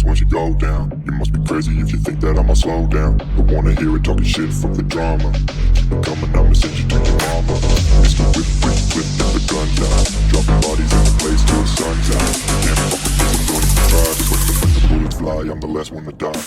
windows once you go down. You must be crazy if you think that I'ma slow down. Don't wanna hear it talking shit, fuck the drama. Keep it coming, I'ma send you to your mama. Mr. Whip, whip, whip, get the guns out. Dropping bodies in the place till the sun's out. Can't fuck with this, I'm going to try. Cause when the bullets fly, I'm the last one to die.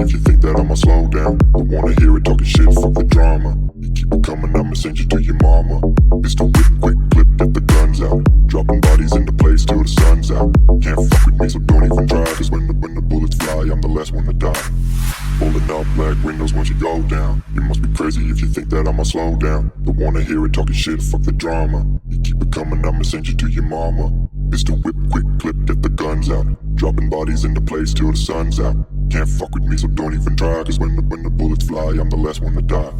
If you think that I'ma slow down, don't wanna hear it talking shit, fuck the drama. You keep it coming, I'ma send you to your mama. It's the whip, quick clip, get the guns out. Dropping bodies into place till the sun's out. Can't fuck with me, so don't even try. Cause when the bullets fly, I'm the last one to die. Pulling up black windows once you go down. You must be crazy if you think that I'ma slow down. Don't wanna hear it talking shit, fuck the drama. You keep it coming, I'ma send you to your mama. It's the whip, quick clip, get the guns out. Dropping bodies into place till the sun's out. Can't fuck with me, so don't even try. Cause when the bullets fly, I'm the last one to die.